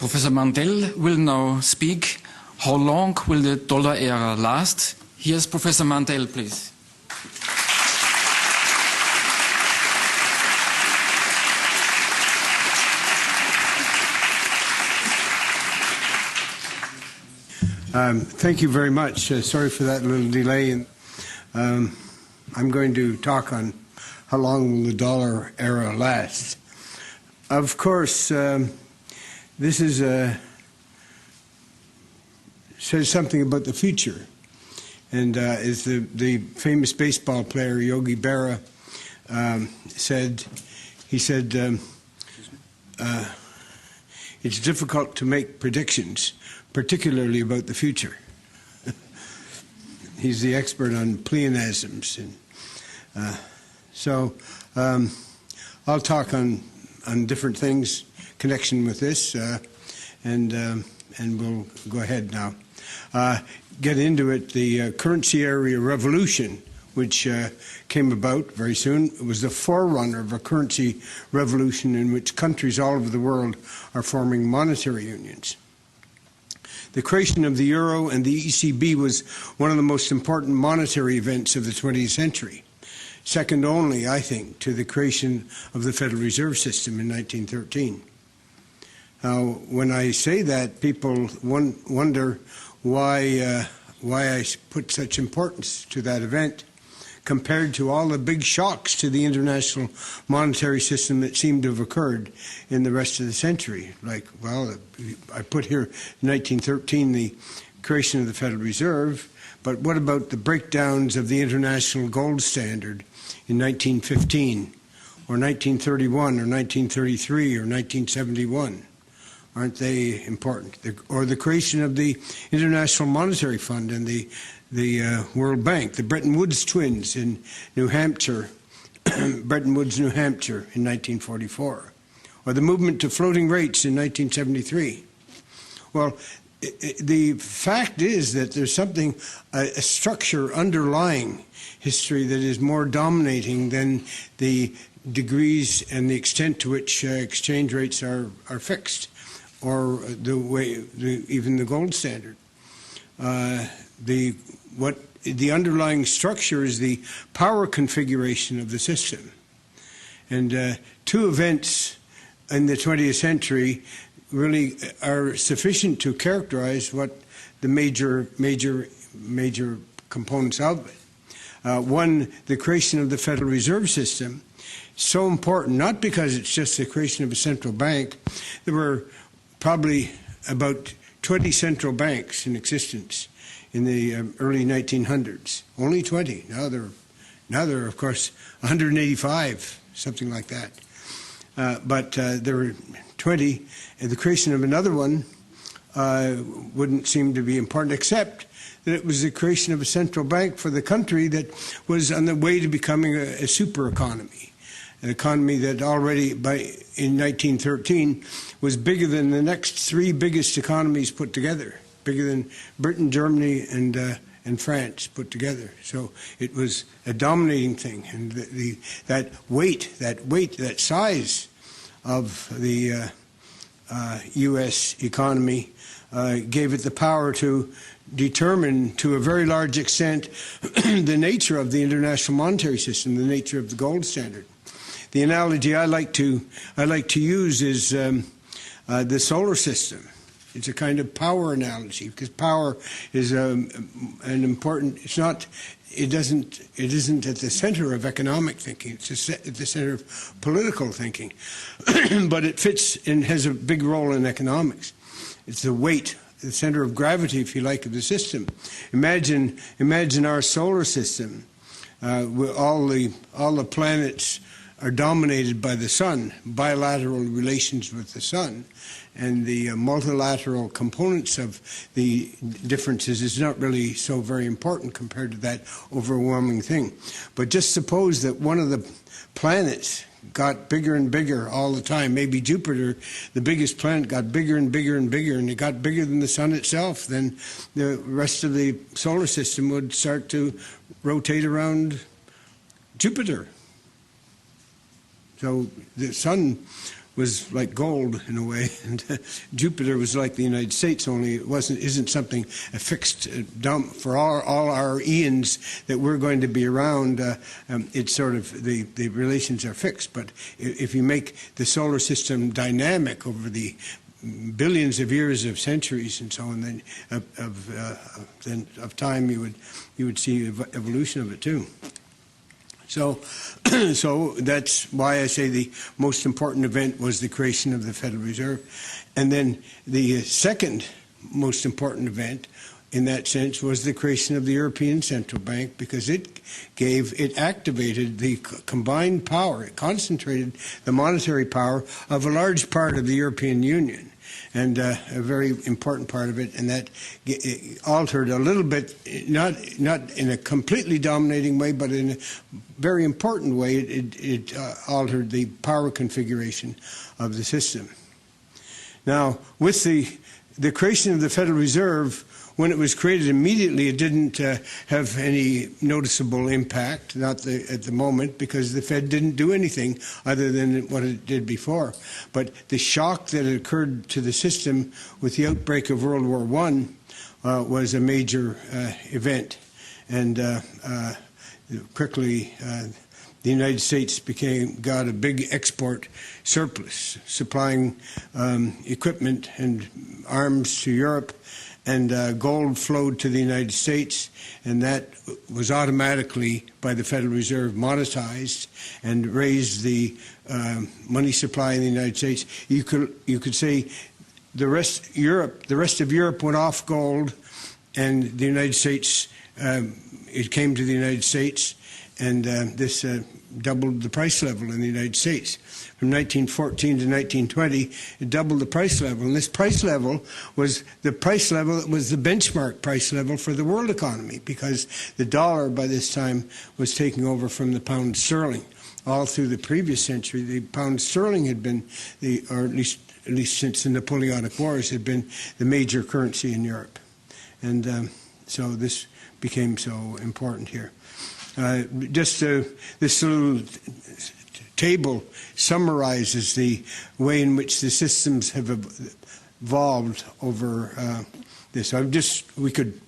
Professor Mundell will now speak. How long will the dollar era last? Here's Professor Mundell, please. Thank you very much. Sorry for that little delay. I'm going to talk on how long will the dollar era last. Of course, this is says something about the future, and as the famous baseball player Yogi Berra said, he said, it's difficult to make predictions, particularly about the future. He's the expert on pleonasms, and so I'll talk on different things in connection with this, and we'll go ahead now. Get into it. The currency area revolution, which came about very soon, it was the forerunner of a currency revolution in which countries all over the world are forming monetary unions. The creation of the euro and the ECB was one of the most important monetary events of the 20th century, second only, I think, to the creation of the Federal Reserve System in 1913. Now, when I say that, people wonder why I put such importance to that event compared to all the big shocks to the international monetary system that seem to have occurred in the rest of the century. Like, well, I put here 1913, the creation of the Federal Reserve, but what about the breakdowns of the international gold standard in 1915, or 1931, or 1933, or 1971? Aren't they important? Or the creation of the International Monetary Fund and the World Bank, the Bretton Woods twins in New Hampshire, Bretton Woods, New Hampshire in 1944, or the movement to floating rates in 1973. Well, the fact is that there's something, a structure underlying history that is more dominating than the degrees and the extent to which exchange rates are fixed, or the way, even the gold standard. The underlying structure is the power configuration of the system. And two events in the 20th century really are sufficient to characterize what the major components of it. One, the creation of the Federal Reserve System, so important, not because it's just the creation of a central bank. There were probably about 20 central banks in existence in the early 1900s. Only 20. Now there are, of course, 185, something like that. But there were 20, and the creation of another one wouldn't seem to be important, except that it was the creation of a central bank for the country that was on the way to becoming a super economy, an economy that already in 1913 was bigger than the next three biggest economies put together, bigger than Britain, Germany, and France put together. So it was a dominating thing, and that size of the U.S. economy gave it the power to determine, to a very large extent, the nature of the international monetary system, the nature of the gold standard. The analogy I like to use is the solar system. It's a kind of power analogy, because power is an important. It isn't at the center of economic thinking. It's at the center of political thinking, but it fits and has a big role in economics. It's the weight, the center of gravity, if you like, of the system. Imagine our solar system. All the planets are dominated by the sun, bilateral relations with the sun, and the multilateral components of the differences is not really so very important compared to that overwhelming thing. But just suppose that one of the planets got bigger and bigger all the time. Maybe Jupiter, the biggest planet, got bigger and bigger and bigger, and it got bigger than the sun itself. Then the rest of the solar system would start to rotate around Jupiter. So the sun was like gold in a way, and Jupiter was like the United States, only it isn't something fixed for all our eons that we're going to be around. It's sort of the relations are fixed, but if you make the solar system dynamic over the billions of years, of centuries, and so on, then of time, you would see evolution of it too. So that's why I say the most important event was the creation of the Federal Reserve. And then the second most important event in that sense was the creation of the European Central Bank, because it activated the combined power, it concentrated the monetary power of a large part of the European Union. And a very important part of it, and that altered a little bit, not in a completely dominating way, but in a very important way. It altered the power configuration of the system. Now, with the creation of the Federal Reserve, when it was created immediately, it didn't have any noticeable impact, not at the moment, because the Fed didn't do anything other than what it did before. But the shock that occurred to the system with the outbreak of World War I was a major event. And quickly, the United States got a big export surplus, supplying equipment and arms to Europe. And gold flowed to the United States, and that was automatically, by the Federal Reserve, monetized and raised the money supply in the United States. You could say the rest of Europe went off gold, and the United States, it came to the United States, and this doubled the price level in the United States. From 1914 to 1920, it doubled the price level. And this price level was the price level that was the benchmark price level for the world economy, because the dollar by this time was taking over from the pound sterling. All through the previous century, the pound sterling had been, or at least since the Napoleonic Wars, had been the major currency in Europe. And so this became so important here. This little table summarizes the way in which the systems have evolved over this. We could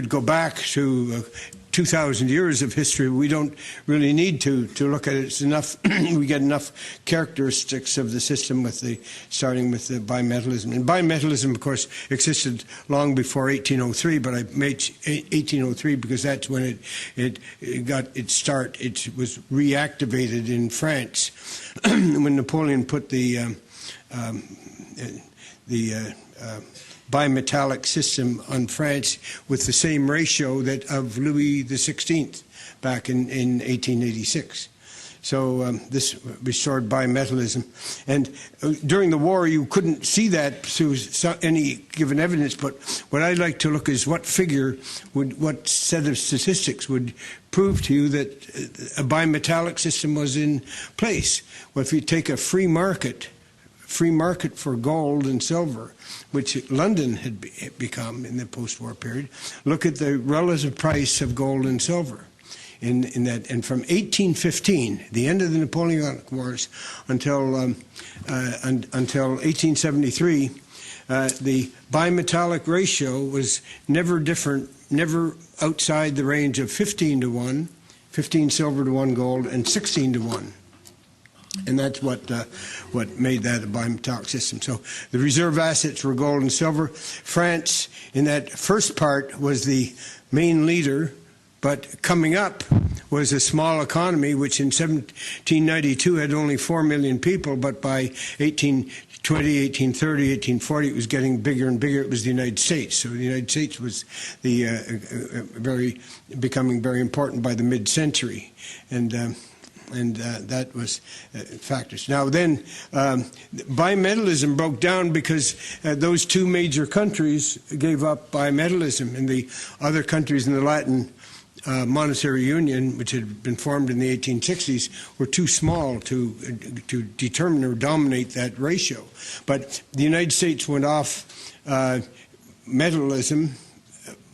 go back to 2,000 years of history. We don't really need to look at it. It's enough. We get enough characteristics of the system starting with the bimetallism. And bimetallism, of course, existed long before 1803, but I made 1803 because that's when it got its start. It was reactivated in France when Napoleon put the bimetallic system on France with the same ratio that of Louis XVI back in 1886. So this restored bimetallism. And during the war, you couldn't see that through any given evidence, but what I'd like to look is what set of statistics would prove to you that a bimetallic system was in place. Well, if you take a free market for gold and silver, which London had become in the post-war period, look at the relative price of gold and silver. In that, and from 1815, the end of the Napoleonic Wars, until 1873, the bimetallic ratio was never different, never outside the range of 15 to 1, 15 silver to 1 gold, and 16 to 1. And that's what made that a bimetallic system. So the reserve assets were gold and silver. France, in that first part, was the main leader, but coming up was a small economy, which in 1792 had only 4 million people, but by 1820, 1830, 1840, it was getting bigger and bigger. It was the United States. So the United States was becoming very important by the mid-century. And that was factors. Now then, bimetallism broke down because those two major countries gave up bimetallism, and the other countries in the Latin monetary union, which had been formed in the 1860s, were too small to determine or dominate that ratio. But the United States went off metallism,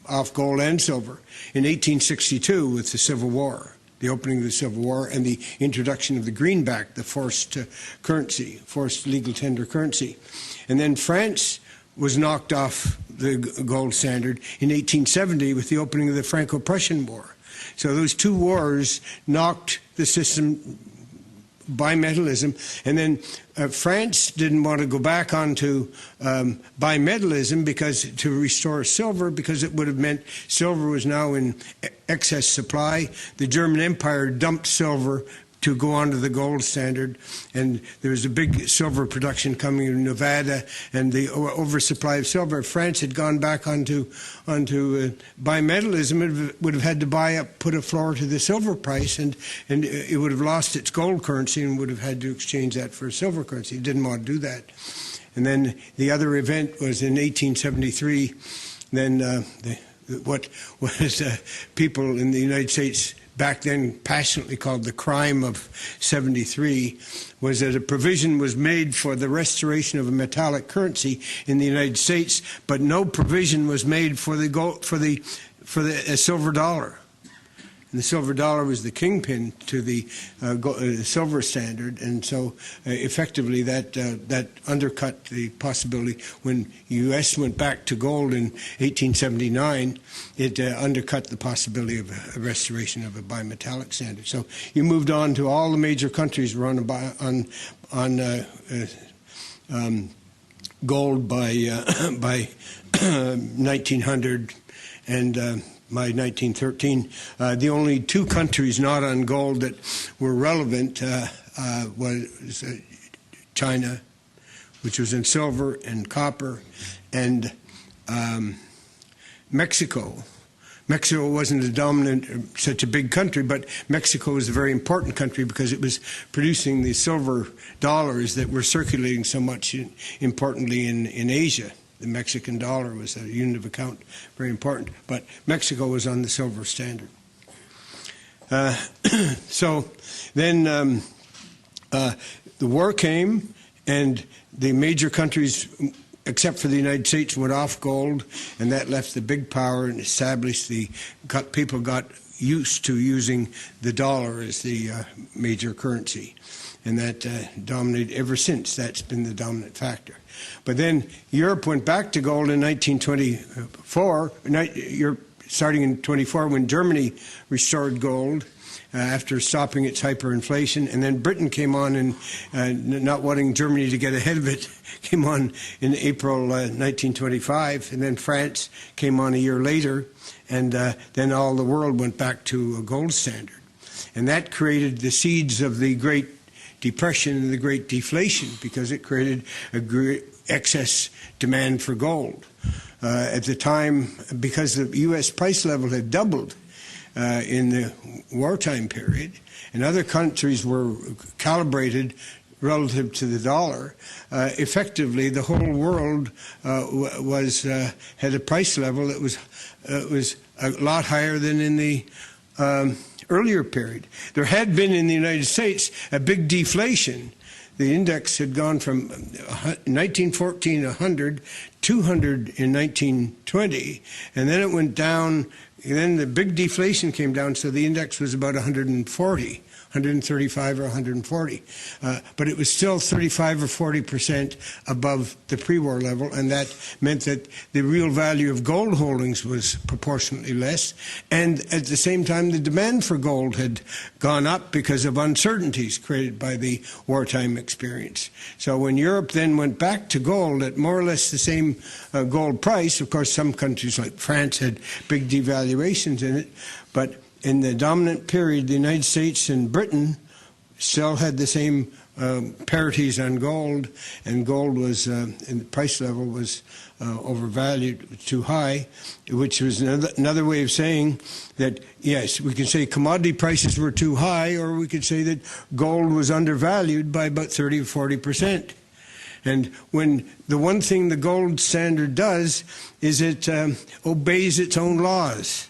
off gold and silver, in 1862 with the Civil War. the opening of the Civil War, and the introduction of the greenback, the forced currency, forced legal tender currency. And then France was knocked off the gold standard in 1870 with the opening of the Franco-Prussian War. So those two wars knocked the system bimetallism, and then France didn't want to go back onto bimetallism because to restore silver, because it would have meant silver was now in excess supply. The German Empire dumped silver to go onto the gold standard, and there was a big silver production coming in Nevada, and the oversupply of silver. If France had gone back onto bimetallism, it would have had to put a floor to the silver price, and it would have lost its gold currency and would have had to exchange that for a silver currency. It didn't want to do that. And then the other event was in 1873. Then what was people in the United States back then passionately called the crime of 73, was that a provision was made for the restoration of a metallic currency in the United States, but no provision was made for the silver dollar. And the silver dollar was the kingpin to the silver standard, and so effectively that undercut the possibility. When the U.S. went back to gold in 1879, it undercut the possibility of a restoration of a bimetallic standard. So you moved on to all the major countries were on gold by 1900 and. By 1913, the only two countries not on gold that were relevant was China, which was in silver and copper, and Mexico. Mexico wasn't a dominant, such a big country, but Mexico was a very important country because it was producing the silver dollars that were circulating so much, importantly, in Asia. The Mexican dollar was a unit of account, very important. But Mexico was on the silver standard. So then the war came, and the major countries, except for the United States, went off gold, and that left the big power and established people got used to using the dollar as the major currency. And that dominated ever since. That's been the dominant factor. But then Europe went back to gold in 1924, starting in 24 when Germany restored gold after stopping its hyperinflation. And then Britain came on, and not wanting Germany to get ahead of it, came on in April 1925. And then France came on a year later, and then all the world went back to a gold standard. And that created the seeds of the Great Depression and the Great Deflation, because it created a great excess demand for gold. At the time, because the U.S. price level had doubled in the wartime period, and other countries were calibrated relative to the dollar, effectively the whole world had a price level that was a lot higher than in the earlier period. There had been in the United States a big deflation. The index had gone from 1914 100, 200 in 1920, and then it went down, and then the big deflation came down, so the index was about 140. 135 or 140, but it was still 35 or 40% above the pre-war level, and that meant that the real value of gold holdings was proportionately less, and at the same time the demand for gold had gone up because of uncertainties created by the wartime experience. So when Europe then went back to gold at more or less the same gold price, of course some countries like France had big devaluations in it, but in the dominant period, the United States and Britain still had the same parities on gold, and gold was, in the price level, was overvalued, too high, which was another way of saying that, yes, we can say commodity prices were too high, or we could say that gold was undervalued by about 30 or 40%. And when the one thing the gold standard does is it obeys its own laws.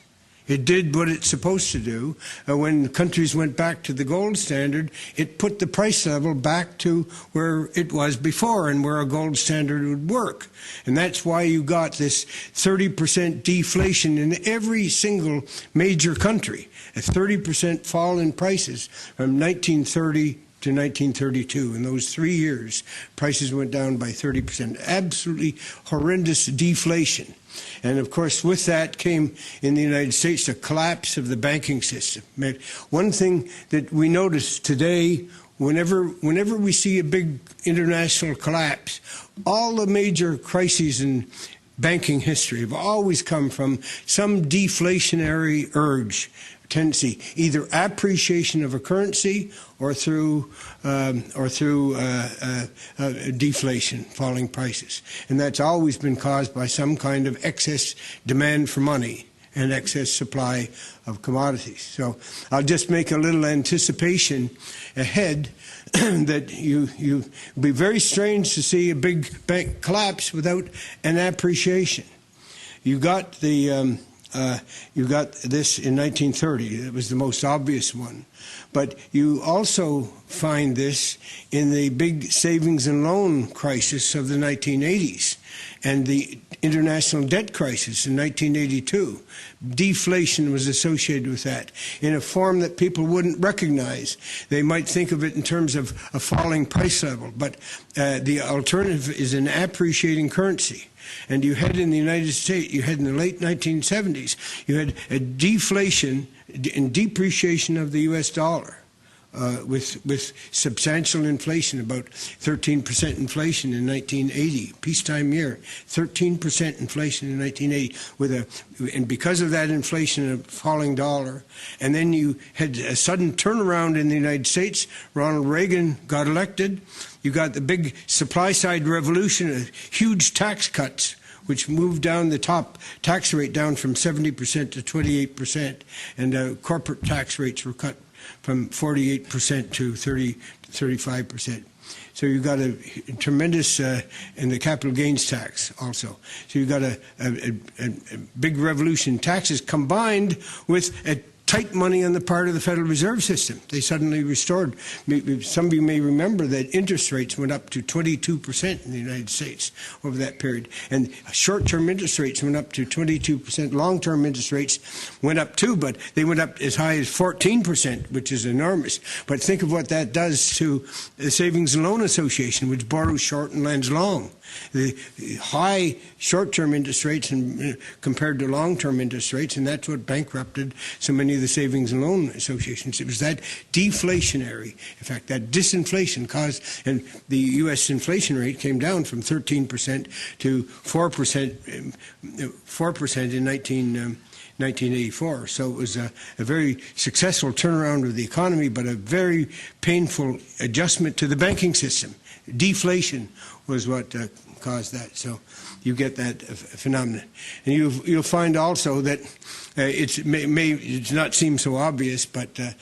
It did what it's supposed to do. When countries went back to the gold standard, it put the price level back to where it was before and where a gold standard would work. And that's why you got this 30% deflation in every single major country, a 30% fall in prices from 1930 to 1932. In those 3 years, prices went down by 30%. Absolutely horrendous deflation. And of course, with that came in the United States the collapse of the banking system. One thing that we notice today, whenever we see a big international collapse, all the major crises in banking history have always come from some deflationary urge, tendency, either appreciation of a currency or through deflation, falling prices. And that's always been caused by some kind of excess demand for money and excess supply of commodities. So I'll just make a little anticipation ahead that you be very strange to see a big bank collapse without an appreciation. You got the you got this in 1930. It was the most obvious one. But you also find this in the big savings and loan crisis of the 1980s and the international debt crisis in 1982. Deflation was associated with that in a form that people wouldn't recognize. They might think of it in terms of a falling price level, but the alternative is an appreciating currency. And you had in the United States, you had in the late 1970s, you had a deflation and depreciation of the U.S. dollar with substantial inflation, about 13% inflation in 1980, peacetime year, 13% inflation in 1980, and because of that inflation, a falling dollar. And then you had a sudden turnaround in the United States. Ronald Reagan got elected. You got the big supply-side revolution, huge tax cuts, which moved down the top tax rate down from 70% to 28%, and corporate tax rates were cut from 48% to 35%. So you got a tremendous, and the capital gains tax also. So you got a big revolution, taxes combined with a tight money on the part of the Federal Reserve System. They suddenly restored. Some of you may remember that interest rates went up to 22% in the United States over that period. And short-term interest rates went up to 22%. Long-term interest rates went up too, but they went up as high as 14%, which is enormous. But think of what that does to the Savings and Loan Association, which borrows short and lends long. The high short-term interest rates compared to long-term interest rates, and that's what bankrupted so many of the savings and loan associations. It was that deflationary, in fact, that disinflation caused, and the U.S. inflation rate came down from 13% to 4% in 1984. So it was a very successful turnaround of the economy, but a very painful adjustment to the banking system. Deflation was what caused that. So you get that phenomenon. And you'll find also that it may not seem so obvious, but the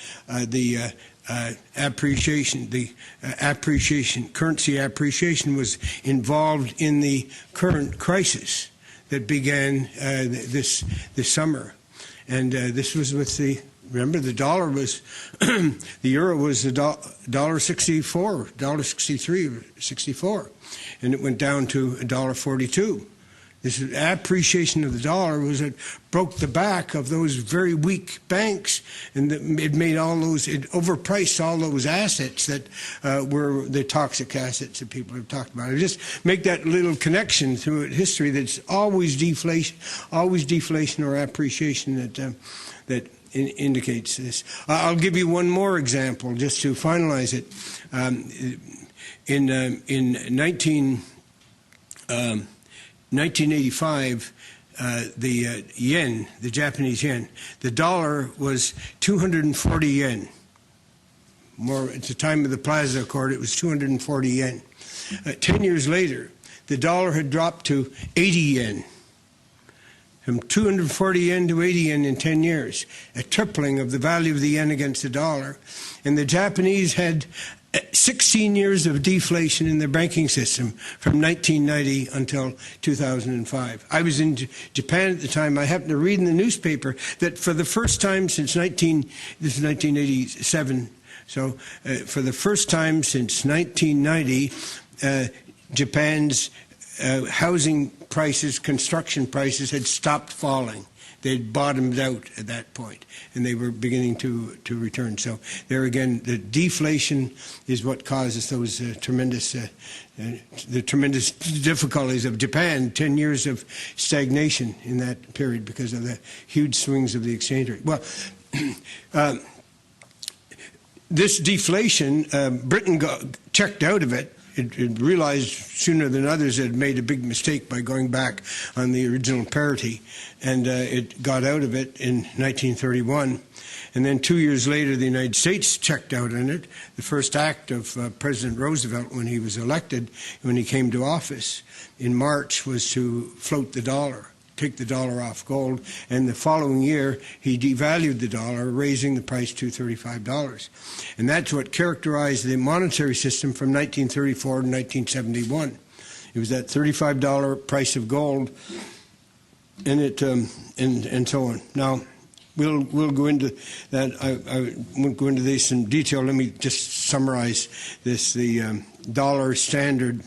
currency appreciation was involved in the current crisis that began this summer. And this was with the, remember, the dollar was, the euro was $1.64, $1.63 or 64, and it went down to $1.42. This appreciation of the dollar was it broke the back of those very weak banks, and it made all those, it overpriced all those assets that were the toxic assets that people have talked about. I just make that little connection through history that's always deflation or appreciation that indicates this. I'll give you one more example just to finalize it. In 1985, the yen, the Japanese yen, the dollar was 240 yen. More at the time of the Plaza Accord, it was 240 yen. 10 years later, the dollar had dropped to 80 yen. From 240 yen to 80 yen in 10 years, a tripling of the value of the yen against the dollar. And the Japanese had 16 years of deflation in the banking system from 1990 until 2005. I was in Japan at the time. I happened to read in the newspaper that for the first time since this is 1987, so for the first time since 1990, Japan's housing prices, construction prices had stopped falling. They'd bottomed out at that point, and they were beginning to return. So there again, the deflation is what causes those tremendous difficulties of Japan. 10 years of stagnation in that period because of the huge swings of the exchange rate. Well, this deflation, Britain checked out of it. It realized sooner than others it had made a big mistake by going back on the original parity, and it got out of it in 1931. And then 2 years later, the United States checked out on it. The first act of President Roosevelt when he was elected, when he came to office in March, was to float the dollar, take the dollar off gold, and the following year he devalued the dollar, raising the price to $35. And that's what characterized the monetary system from 1934 to 1971. It was that $35 price of gold, and it and so on. Now, we'll go into that. I won't go into this in detail. Let me just summarize this. The dollar standard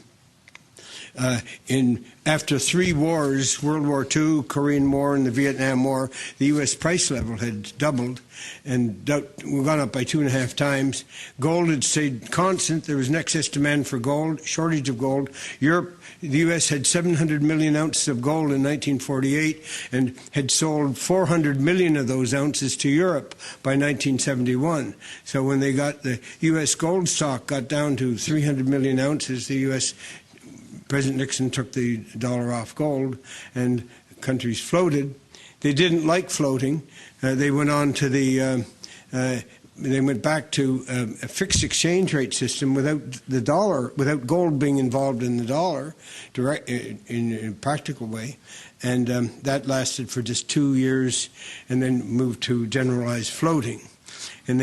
after 3 wars, World War II, Korean War, and the Vietnam War, the U.S. price level had doubled, and we've gone up by 2.5 times. Gold had stayed constant. There was an excess demand for gold, shortage of gold. Europe, the U.S. had 700 million ounces of gold in 1948 and had sold 400 million of those ounces to Europe by 1971. So when they got the U.S. gold stock got down to 300 million ounces, the U.S. President Nixon took the dollar off gold, and countries floated. They didn't like floating. They went on to they went back to a fixed exchange rate system without the dollar, without gold being involved in the dollar, in a practical way, and that lasted for just 2 years, and then moved to generalized floating. And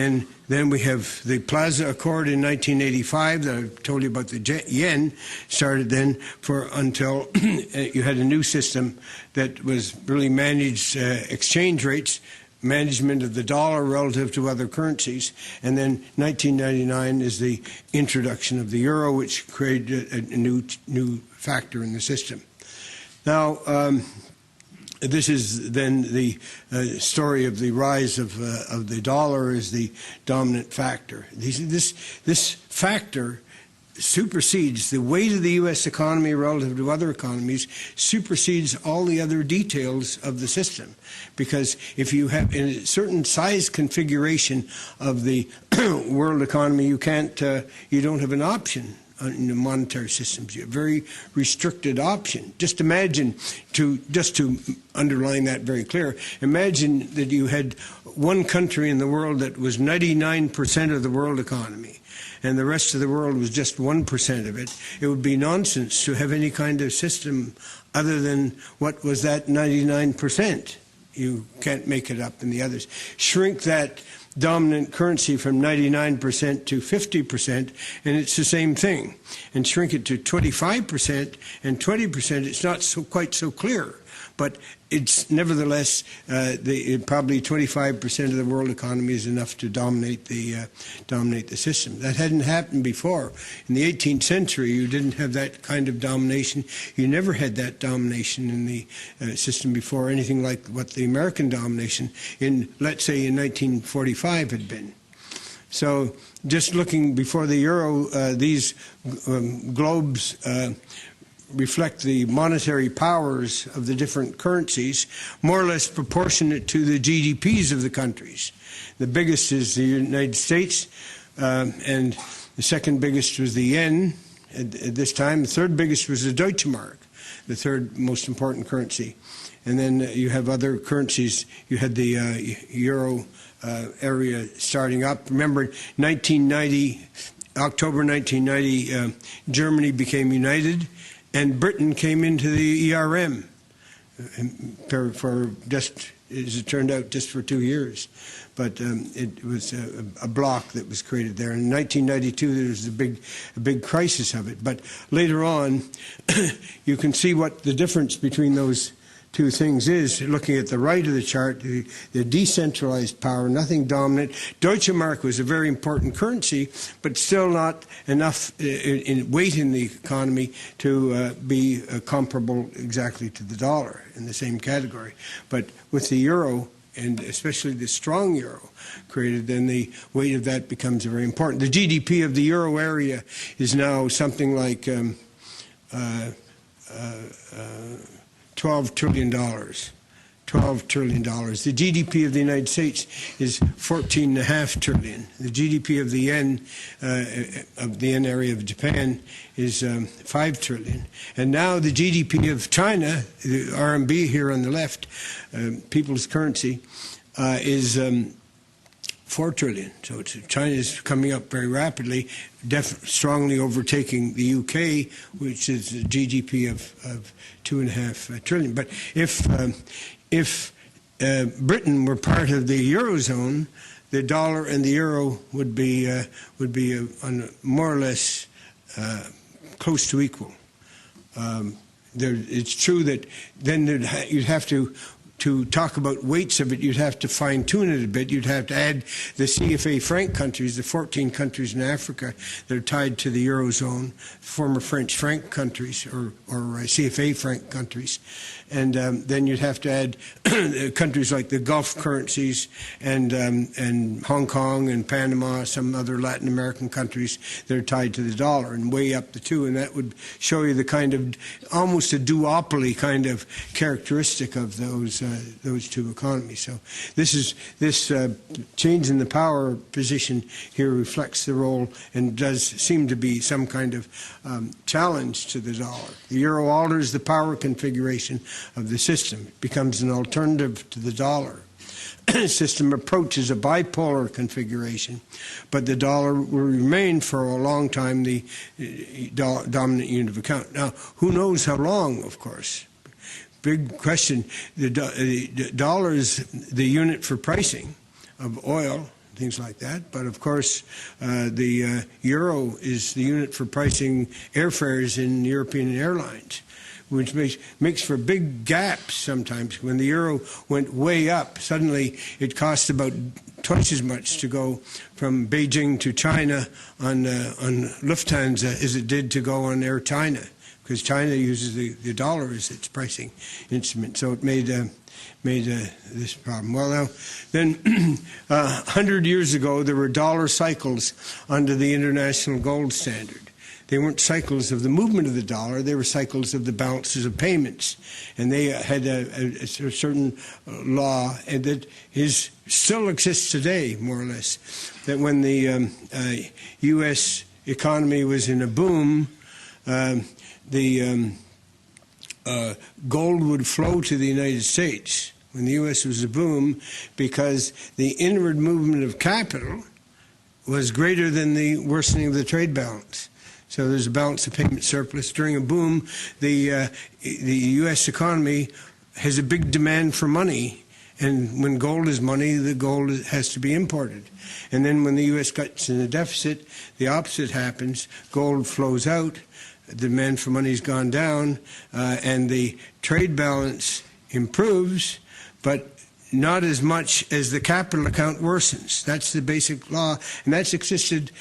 then we have the Plaza Accord in 1985 that I told you about. The yen started then until you had a new system that was really managed exchange rates, management of the dollar relative to other currencies. And then 1999 is the introduction of the euro, which created a new factor in the system. Now, this is then the story of the rise of the dollar as the dominant factor. This factor supersedes the weight of the U.S. economy relative to other economies, supersedes all the other details of the system. Because if you have in a certain size configuration of the world economy, you don't have an option in the monetary systems. You have a very restricted option. Just imagine, just to underline that very clear, imagine that you had one country in the world that was 99% of the world economy, and the rest of the world was just 1% of it. It would be nonsense to have any kind of system other than what was that 99%. You can't make it up in the others. Shrink that dominant currency from 99% to 50%, and it's the same thing. And shrink it to 25% and 20%, it's not quite so clear. But it's nevertheless, probably 25% of the world economy is enough to dominate the system. That hadn't happened before. In the 18th century, you didn't have that kind of domination. You never had that domination in the system before, anything like what the American domination in, let's say, in 1945 had been. So just looking before the euro, these globes reflect the monetary powers of the different currencies, more or less proportionate to the GDPs of the countries. The biggest is the United States, and the second biggest was the yen at this time. The third biggest was the Deutsche Mark, the third most important currency. And then you have other currencies. You had the euro area starting up. Remember, 1990, October 1990, Germany became united, and Britain came into the ERM for just as it turned out, just for 2 years. But it was a block that was created there. In 1992, there was a big crisis of it. But later on, you can see what the difference between those two things is. Looking at the right of the chart, the decentralized power, nothing dominant. Deutsche Mark was a very important currency, but still not enough in weight in the economy to be comparable exactly to the dollar in the same category. But with the euro, and especially the strong euro created, then the weight of that becomes very important. The GDP of the euro area is now something like $12 trillion. $12 trillion. The GDP of the United States is $14.5 trillion. The GDP of the yen area of Japan is $5 trillion. And now the GDP of China, the RMB here on the left, people's currency, is $4 trillion. So China is coming up very rapidly, strongly overtaking the UK, which is a GDP of $2.5 trillion. But if Britain were part of the eurozone, the dollar and the euro would be on more or less close to equal. It's true that then you'd have to talk about weights of it, you'd have to fine-tune it a bit. You'd have to add the CFA franc countries, the 14 countries in Africa that are tied to the Eurozone, former French franc countries or CFA franc countries. And then you'd have to add countries like the Gulf currencies and Hong Kong and Panama, some other Latin American countries that are tied to the dollar, and weigh up the two. And that would show you the kind of almost a duopoly kind of characteristic of those two economies. So this change in the power position here reflects the role and does seem to be some kind of challenge to the dollar. The euro alters the power configuration of the system. It becomes an alternative to the dollar. System approaches a bipolar configuration, but the dollar will remain for a long time the dominant unit of account. Now, who knows how long, of course? Big question. The dollar is the unit for pricing of oil, things like that. But of course, the euro is the unit for pricing airfares in European airlines, which makes for big gaps sometimes. When the euro went way up, suddenly it cost about twice as much to go from Beijing to China on Lufthansa as it did to go on Air China, because China uses the dollar as its pricing instrument. So it made this problem. Well, now, then 100 years ago, there were dollar cycles under the International Gold Standard. They weren't cycles of the movement of the dollar, they were cycles of the balances of payments. And they had a certain law and that still exists today, more or less, that when the U.S. economy was in a boom, the gold would flow to the United States when the U.S. was a boom, because the inward movement of capital was greater than the worsening of the trade balance. So there's a balance of payment surplus. During a boom, the U.S. economy has a big demand for money, and when gold is money, the gold has to be imported. And then when the U.S. gets in a deficit, the opposite happens. Gold flows out, the demand for money has gone down, and the trade balance improves, but not as much as the capital account worsens. That's the basic law, and that's existed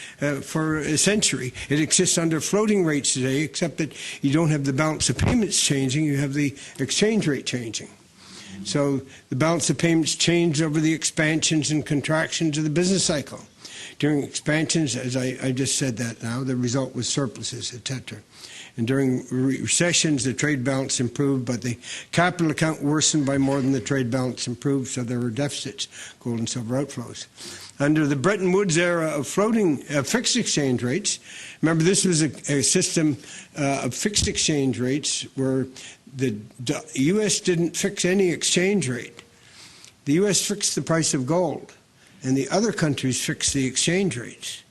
for a century. It exists under floating rates today, except that you don't have the balance of payments changing, you have the exchange rate changing. So the balance of payments change over the expansions and contractions of the business cycle. During expansions, as I just said that now, the result was surpluses, etc. And during recessions, the trade balance improved, but the capital account worsened by more than the trade balance improved, so there were deficits, gold and silver outflows. Under the Bretton Woods era of fixed exchange rates, remember this was a system of fixed exchange rates where the U.S. didn't fix any exchange rate. The U.S. fixed the price of gold, and the other countries fixed the exchange rates.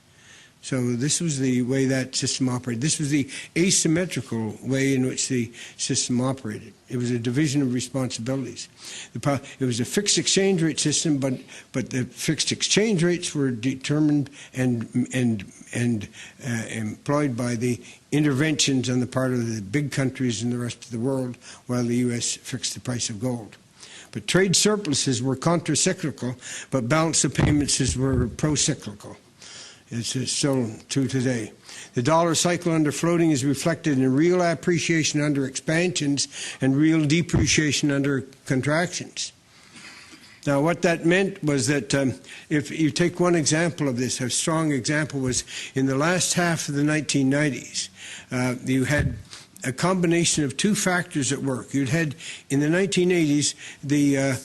So this was the way that system operated. This was the asymmetrical way in which the system operated. It was a division of responsibilities. It was a fixed exchange rate system, but the fixed exchange rates were determined and employed by the interventions on the part of the big countries in the rest of the world, while the U.S. fixed the price of gold. But trade surpluses were counter-cyclical, but balance of payments were pro-cyclical. It's still true today. The dollar cycle under floating is reflected in real appreciation under expansions and real depreciation under contractions. Now, what that meant was that if you take one example of this, a strong example was in the last half of the 1990s, you had a combination of two factors at work. You'd had, in the 1980s, the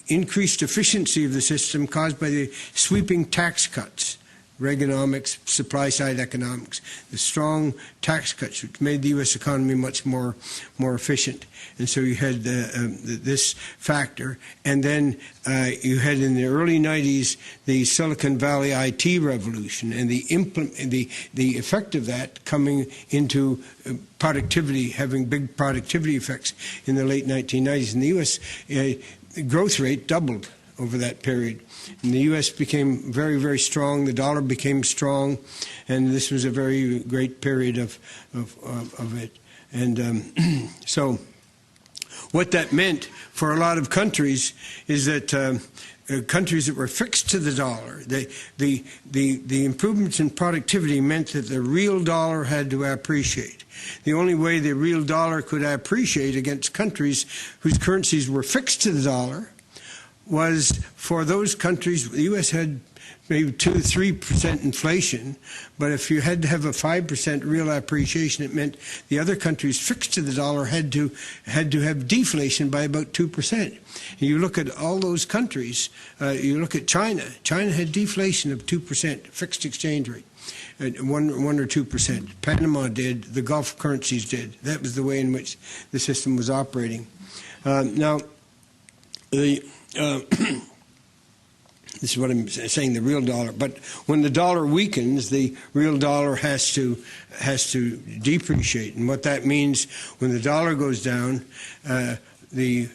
increased efficiency of the system caused by the sweeping tax cuts. Reaganomics, supply-side economics, the strong tax cuts which made the U.S. economy much more efficient. And so you had this factor. And then you had in the early 90s the Silicon Valley IT revolution and the effect of that coming into productivity, having big productivity effects in the late 1990s. In the U.S., the growth rate doubled over that period. And the U.S. became very, very strong. The dollar became strong, and this was a very great period of it. And so what that meant for a lot of countries is that countries that were fixed to the dollar, the improvements in productivity meant that the real dollar had to appreciate. The only way the real dollar could appreciate against countries whose currencies were fixed to the dollar was for those countries. The U.S. had maybe 2-3% inflation, but if you had to have a 5% real appreciation, it meant the other countries fixed to the dollar had to have deflation by about 2%. And you look at all those countries. You look at China. China had deflation of 2%, fixed exchange rate. 1 or 2%. Panama did. The Gulf currencies did. That was the way in which the system was operating. Now, this is what I'm saying, the real dollar. But when the dollar weakens, the real dollar has to depreciate. And what that means, when the dollar goes down, the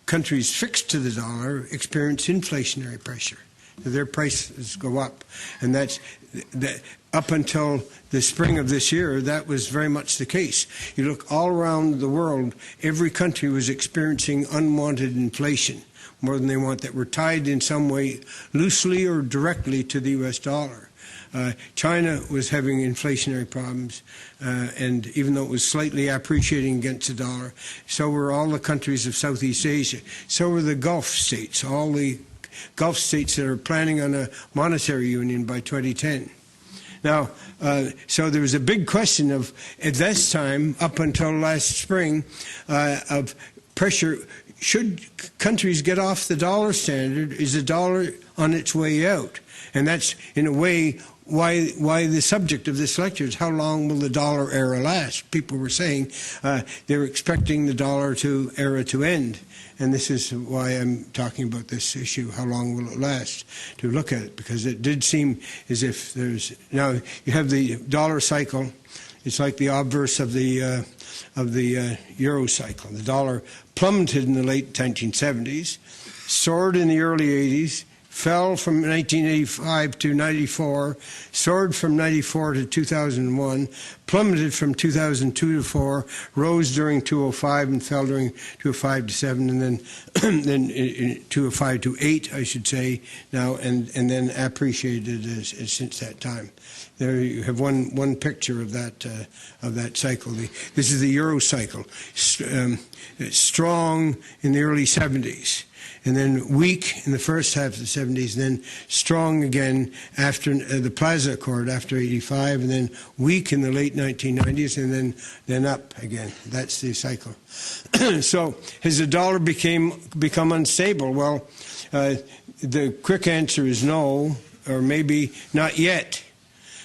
countries fixed to the dollar experience inflationary pressure. Their prices go up. And that's up until the spring of this year, that was very much the case. You look all around the world, every country was experiencing unwanted inflation, more than they want, that were tied in some way, loosely or directly, to the U.S. dollar. China was having inflationary problems, and even though it was slightly appreciating against the dollar, so were all the countries of Southeast Asia. So were the Gulf states, all the Gulf states that are planning on a monetary union by 2010. Now, so there was a big question of, at this time, up until last spring, of pressure. Should countries get off the dollar standard? Is the dollar on its way out? And that's, in a way, why the subject of this lecture is how long will the dollar era last? People were saying they're expecting the dollar era to end. And this is why I'm talking about this issue, how long will it last, to look at it, because it did seem as if there's... Now, you have the dollar cycle. It's like the obverse of the euro cycle. The dollar plummeted in the late 1970s, soared in the early 80s, fell from 1985 to 94, soared from 94 to 2001, plummeted from 2002 to 4, rose during 2005 and fell during 2005 to 7, and then 2005 to 8, I should say now, and then appreciated since that time. There you have one picture of that cycle. This is the euro cycle, strong in the early 70s. And then weak in the first half of the 70s, and then strong again after the Plaza Accord after 85, and then weak in the late 1990s, and then up again. That's the cycle. So has the dollar become unstable? Well, the quick answer is no, or maybe not yet.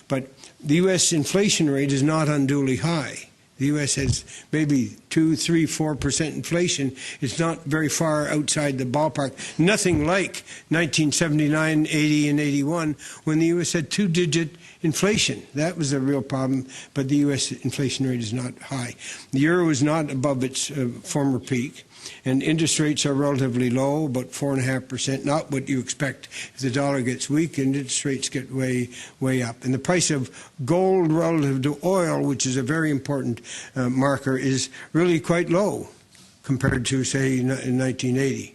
But the U.S. inflation rate is not unduly high. The U.S. has maybe 2, 3, 4% inflation. It's not very far outside the ballpark. Nothing like 1979, 80, and 81 when the U.S. had 2-digit inflation. That was a real problem, but the U.S. inflation rate is not high. The euro is not above its former peak, and interest rates are relatively low, about 4.5%, not what you expect if the dollar gets weak, and interest rates get way up. And the price of gold relative to oil, which is a very important marker, is really quite low compared to, say, in 1980.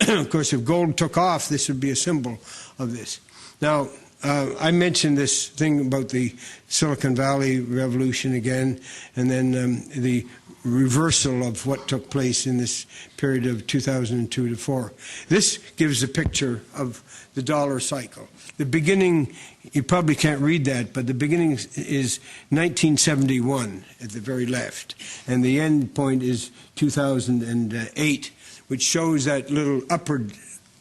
Of course, if gold took off, this would be a symbol of this. Now, I mentioned this thing about the Silicon Valley revolution again, and then the reversal of what took place in this period of 2002 to 4. This gives a picture of the dollar cycle. The beginning, you probably can't read that, but the beginning is 1971 at the very left, and the end point is 2008, which shows that little upward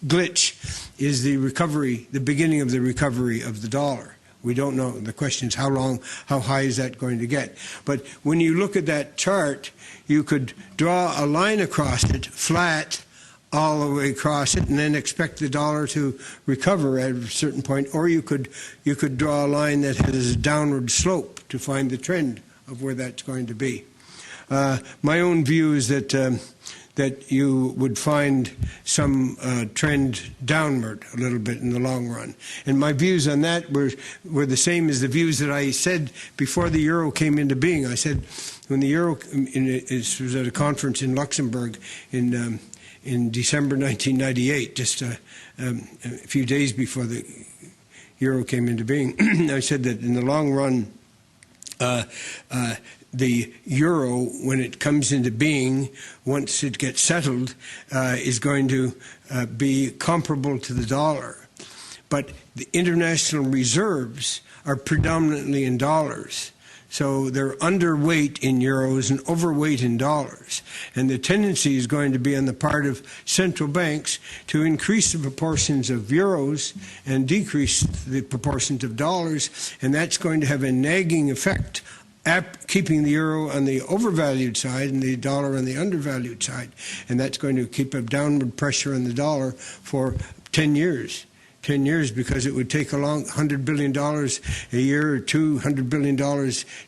glitch is the recovery, the beginning of the recovery of the dollar. We don't know. The question is how long, how high is that going to get? But when you look at that chart, you could draw a line across it, flat, all the way across it, and then expect the dollar to recover at a certain point. Or you could draw a line that has a downward slope to find the trend of where that's going to be. My own view is that that you would find some trend downward a little bit in the long run. And my views on that were the same as the views that I said before the euro came into being. I said when the euro, it was at a conference in Luxembourg in December 1998, just a few days before the euro came into being, I said that in the long run, the euro, when it comes into being, once it gets settled, is going to be comparable to the dollar. But the international reserves are predominantly in dollars. So they're underweight in euros and overweight in dollars. And the tendency is going to be on the part of central banks to increase the proportions of euros and decrease the proportions of dollars. And that's going to have a nagging effect, keeping the euro on the overvalued side and the dollar on the undervalued side. And that's going to keep a downward pressure on the dollar for 10 years. 10 years, because it would take a long $100 billion a year or $200 billion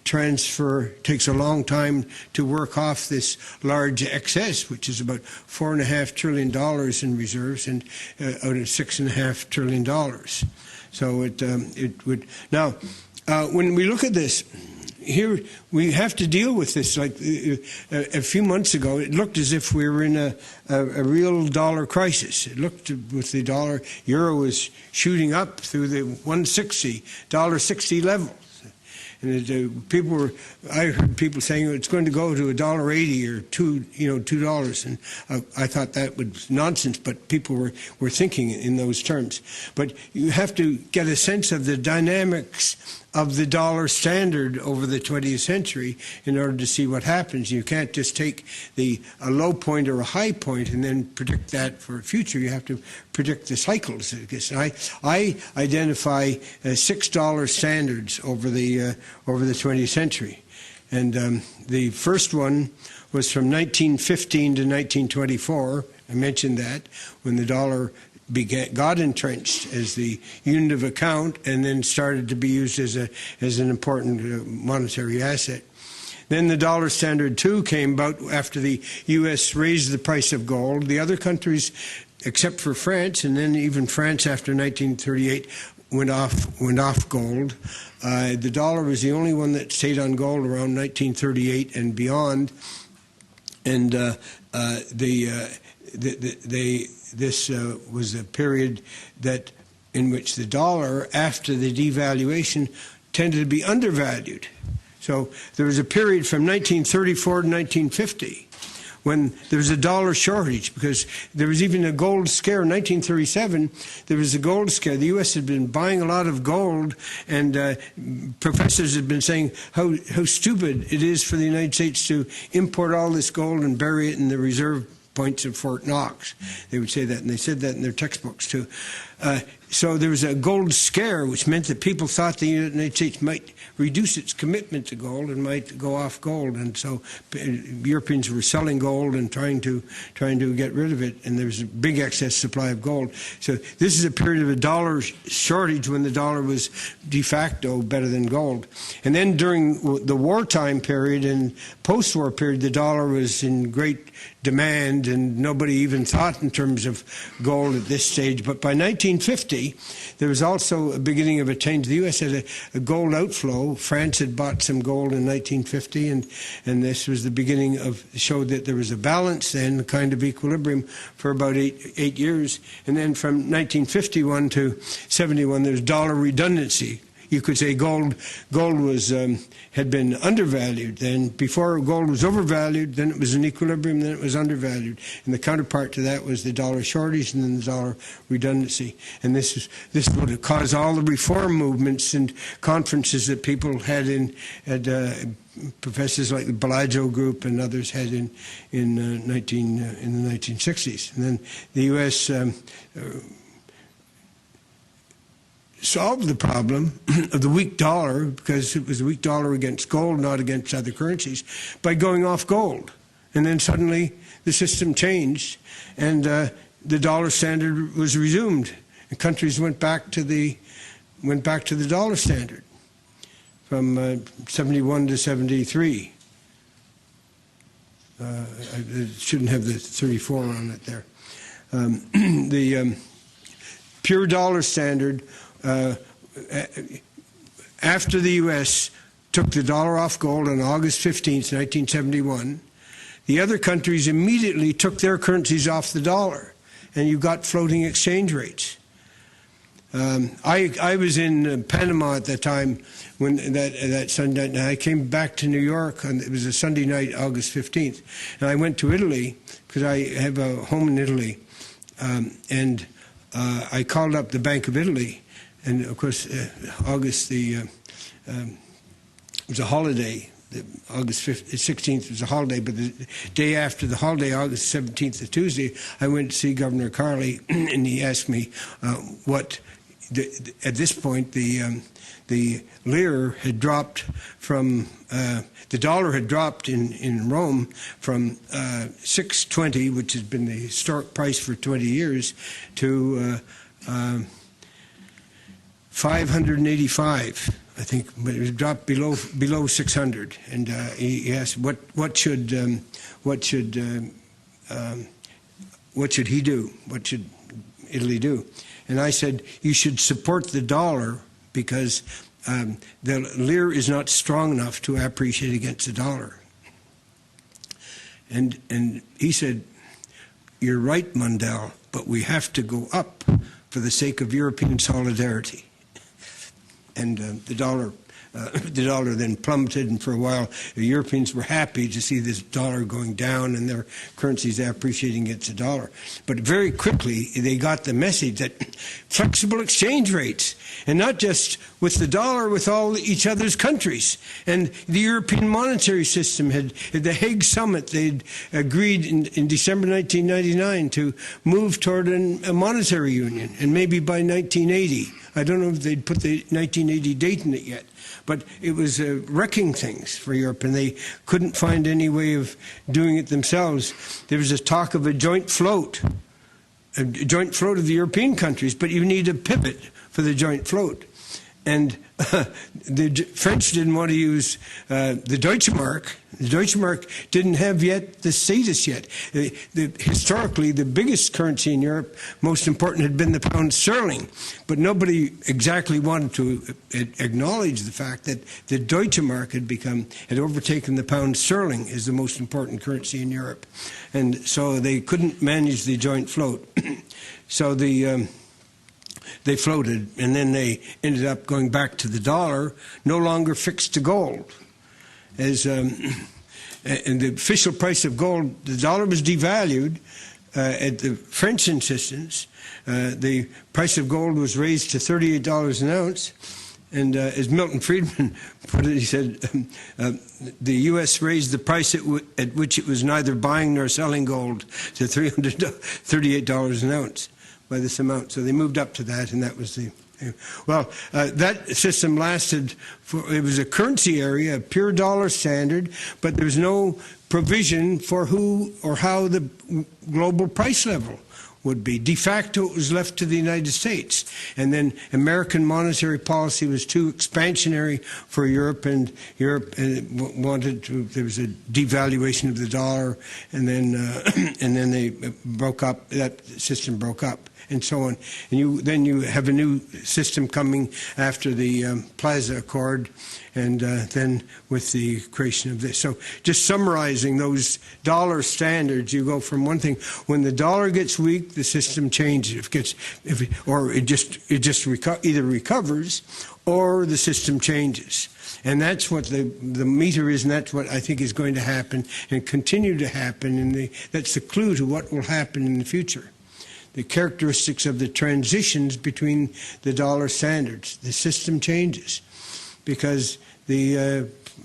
transfer. Takes a long time to work off this large excess, which is about $4.5 trillion in reserves and out of $6.5 trillion. So it would. Now, when we look at this, here we have to deal with this. Like a few months ago, it looked as if we were in a real dollar crisis. It looked, with the dollar, euro was shooting up through the $1.60 level. And I heard people saying it's going to go to $1.80 or $2, and I thought that was nonsense. But people were thinking in those terms. But you have to get a sense of the dynamics of the dollar standard over the 20th century in order to see what happens. You can't just take a low point or a high point and then predict that for the future. You have to predict the cycles. I identify $6 standards over the 20th century, and the first one was from 1915 to 1924. I mentioned that, when the dollar got entrenched as the unit of account and then started to be used as an important monetary asset. Then the dollar standard 2 came about after the U.S. raised the price of gold. The other countries, except for France, and then even France after 1938, went off gold. The dollar was the only one that stayed on gold around 1938 and beyond. And this was a period in which the dollar, after the devaluation, tended to be undervalued. So there was a period from 1934 to 1950 when there was a dollar shortage, because there was even a gold scare. In 1937, there was a gold scare. The U.S. had been buying a lot of gold, and professors had been saying how stupid it is for the United States to import all this gold and bury it in the reserve points of Fort Knox. They would say that, and they said that in their textbooks too. So there was a gold scare, which meant that people thought the United States might reduce its commitment to gold and might go off gold, and so Europeans were selling gold and trying to get rid of it, and there was a big excess supply of gold. So this is a period of a dollar shortage when the dollar was de facto better than gold. And then during the wartime period and post-war period, the dollar was in great demand, and nobody even thought in terms of gold at this stage. But by 1950, there was also a beginning of a change. The U.S. had a gold outflow. France had bought some gold in 1950, and this was the beginning of, showed that there was a balance then, a kind of equilibrium for about eight years. And then from 1951 to 71, there's dollar redundancy. You could say gold was had been undervalued. Then before gold was overvalued, then it was in equilibrium, then it was undervalued. And the counterpart to that was the dollar shortage and then the dollar redundancy. And this would have caused all the reform movements and conferences that people had professors like the Bellagio Group and others had in the 1960s. And then the U.S. solved the problem of the weak dollar, because it was a weak dollar against gold, not against other currencies, by going off gold. And then suddenly the system changed, and the dollar standard was resumed, and countries went back to the dollar standard from 71 to 73. I shouldn't have the 34 on it there. The pure dollar standard. After the U.S. took the dollar off gold on August 15th, 1971, the other countries immediately took their currencies off the dollar, and you got floating exchange rates. I was in Panama at that time when that Sunday night. I came back to New York, and it was a Sunday night, August 15th, and I went to Italy because I have a home in Italy, and I called up the Bank of Italy. And of course, August it was a holiday. August 16th was a holiday, but the day after the holiday, August 17th, a Tuesday, I went to see Governor Carley, and he asked me at this point the lira had dropped from the dollar had dropped in Rome from 6.20, which has been the historic price for 20 years, to 585, I think, but it was dropped below 600. And he asked, what should he do? What should Italy do? And I said, you should support the dollar, because the lira is not strong enough to appreciate against the dollar. And he said, you're right, Mundell, but we have to go up for the sake of European solidarity. And the dollar then plummeted, and for a while the Europeans were happy to see this dollar going down and their currencies appreciating against the dollar. But very quickly they got the message that flexible exchange rates, and not just with the dollar, with all each other's countries. And the European monetary system had, at the Hague summit, they'd agreed in December 1999 to move toward a monetary union, and maybe by 1980. I don't know if they'd put the 1980 date in it yet, but it was wrecking things for Europe, and they couldn't find any way of doing it themselves. There was a talk of a joint float of the European countries, but you need a pivot for the joint float. And the French didn't want to use the Deutsche Mark. The Deutsche Mark didn't have yet the status yet. Historically, the biggest currency in Europe, most important, had been the pound sterling. But nobody exactly wanted to acknowledge the fact that the Deutsche Mark had overtaken the pound sterling as the most important currency in Europe. And so they couldn't manage the joint float. So they floated, and then they ended up going back to the dollar, no longer fixed to gold. And the official price of gold, the dollar was devalued at the French insistence. The price of gold was raised to $38 an ounce. And as Milton Friedman put it, he said, the U.S. raised the price at which it was neither buying nor selling gold to $38 an ounce. by this amount. So they moved up to that, and that was the... Well, that system lasted for, it was a currency area, a pure dollar standard, but there was no provision for who or how the global price level would be. De facto, it was left to the United States. And then American monetary policy was too expansionary for Europe, and Europe wanted to, there was a devaluation of the dollar, and then they broke up, that system broke up, and so on. And then you have a new system coming after the Plaza Accord, and then with the creation of this. So just summarizing those dollar standards, you go from one thing, when the dollar gets weak, the system changes. It just either recovers or the system changes. And that's what the meter is, and that's what I think is going to happen and continue to happen. And that's the clue to what will happen in the future. The characteristics of the transitions between the dollar standards. The system changes because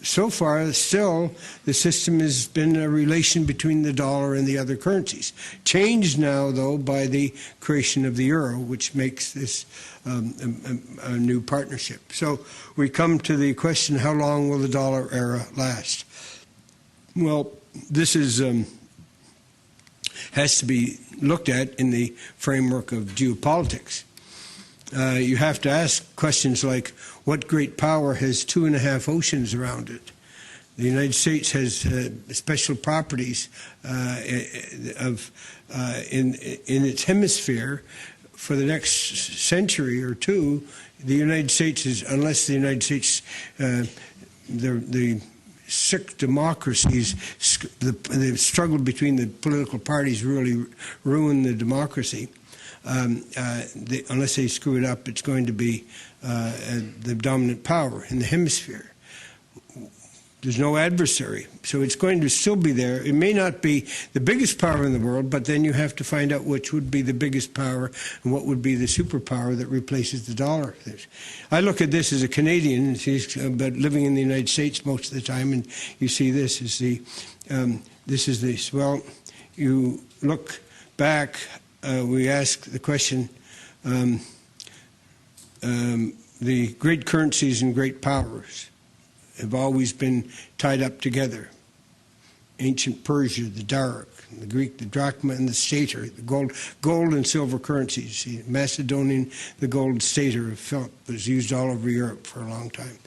so far still the system has been a relation between the dollar and the other currencies. Changed now, though, by the creation of the euro, which makes this a new partnership. So we come to the question, how long will the dollar era last? Well, this is has to be looked at in the framework of geopolitics. You have to ask questions like, what great power has 2.5 oceans around it? The United States has special properties in its hemisphere. For the next century or two, the United States is, unless the United States, the sick democracies, the struggle between the political parties really ruin the democracy. Unless they screw it up, it's going to be the dominant power in the hemisphere. There's no adversary, so it's going to still be there. It may not be the biggest power in the world, but then you have to find out which would be the biggest power and what would be the superpower that replaces the dollar. I look at this as a Canadian, but living in the United States most of the time, and you see this is this. Well, you look back. We ask the question, the great currencies and great powers have always been tied up together. Ancient Persia, the Daric, the Greek, the drachma, and the stater, the gold and silver currencies. The Macedonian, the gold stater of Philip was used all over Europe for a long time.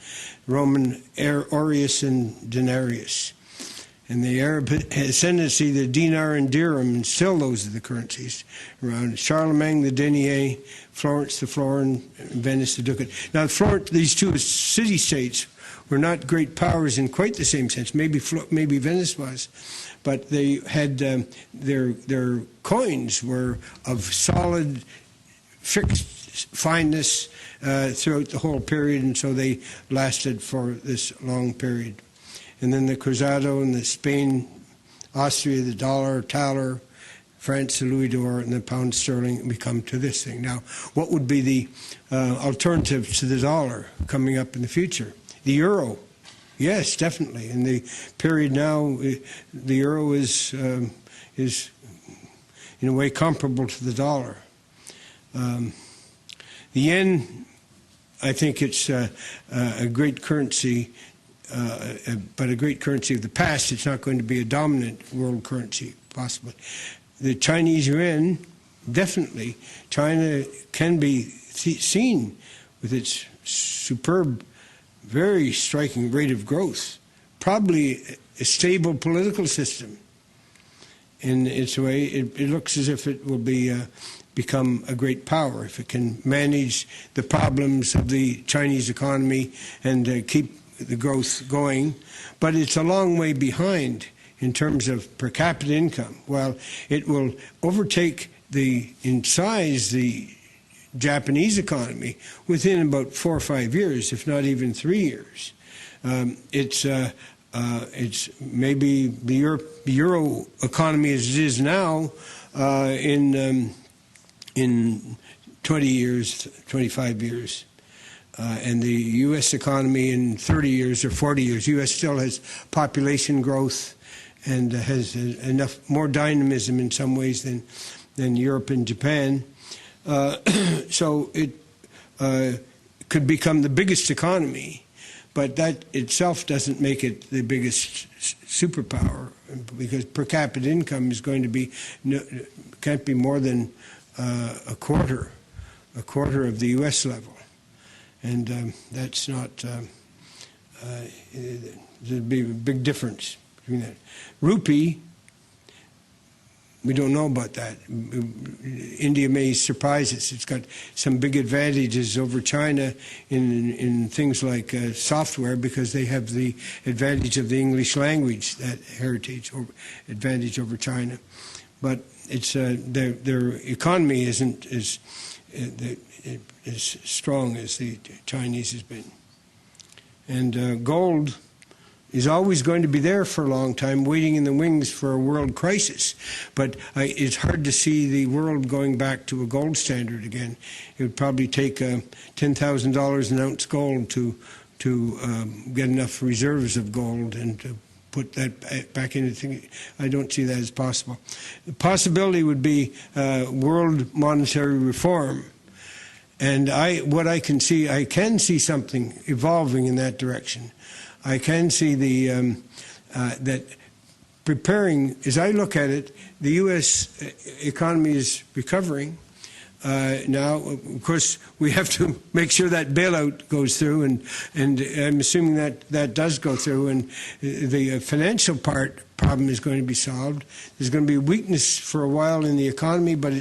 Roman aureus and denarius. And the Arab ascendancy, the dinar and dirham, and still those are the currencies around. Charlemagne, the denier, Florence, the florin, Venice, the ducat. Now, Florence, these two city-states were not great powers in quite the same sense. Maybe Venice was, but they had their coins were of solid, fixed fineness throughout the whole period, and so they lasted for this long period. And then the Cruzado and the Spain, Austria, the dollar, thaler, France, the louis d'or, and the pound sterling. We come to this thing. Now, what would be the alternative to the dollar coming up in the future? The euro. Yes, definitely. In the period now, the euro is in a way comparable to the dollar. The yen, I think it's a great currency, but a great currency of the past. It's not going to be a dominant world currency, possibly. The Chinese yuan, definitely. China can be seen with its superb, very striking rate of growth, probably a stable political system. In its way, it looks as if it will be become a great power if it can manage the problems of the Chinese economy and keep the growth going. But it's a long way behind in terms of per capita income. While it will overtake in size the Japanese economy within about 4 or 5 years, if not even 3 years. It's maybe the Euro economy as it is now in 20 years, 25 years. And the U.S. economy in 30 years or 40 years. U.S. still has population growth and has enough more dynamism in some ways than Europe and Japan. So it could become the biggest economy, but that itself doesn't make it the biggest superpower, because per capita income is going to be can't be more than a quarter of the U.S. level, and that's not. There'd be a big difference between that. Rupee, we don't know about that. India may surprise us. It's got some big advantages over China in things like software, because they have the advantage of the English language, that heritage or advantage over China. But it's their economy isn't as strong as the Chinese has been. And gold is always going to be there for a long time, waiting in the wings for a world crisis. But it's hard to see the world going back to a gold standard again. It would probably take $10,000 an ounce gold to get enough reserves of gold and to put that back into things. I don't see that as possible. The possibility would be world monetary reform. And what I can see something evolving in that direction. I can see that preparing, as I look at it, the U.S. economy is recovering. Now, of course, we have to make sure that bailout goes through, and I'm assuming that does go through, and the financial problem is going to be solved. There's going to be weakness for a while in the economy, but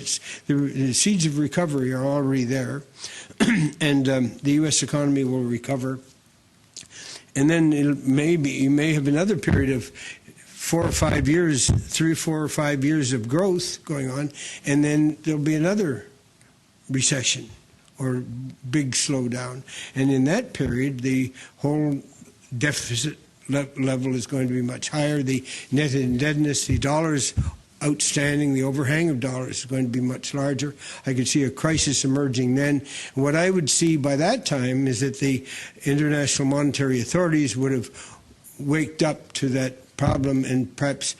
the seeds of recovery are already there, and the U.S. economy will recover. And then you may have another period of 4 or 5 years, 3, 4 or 5 years of growth going on, and then there'll be another recession or big slowdown. And in that period, the whole deficit level is going to be much higher. The net indebtedness, the dollars outstanding, the overhang of dollars is going to be much larger. I could see a crisis emerging then. What I would see by that time is that the international monetary authorities would have waked up to that problem and perhaps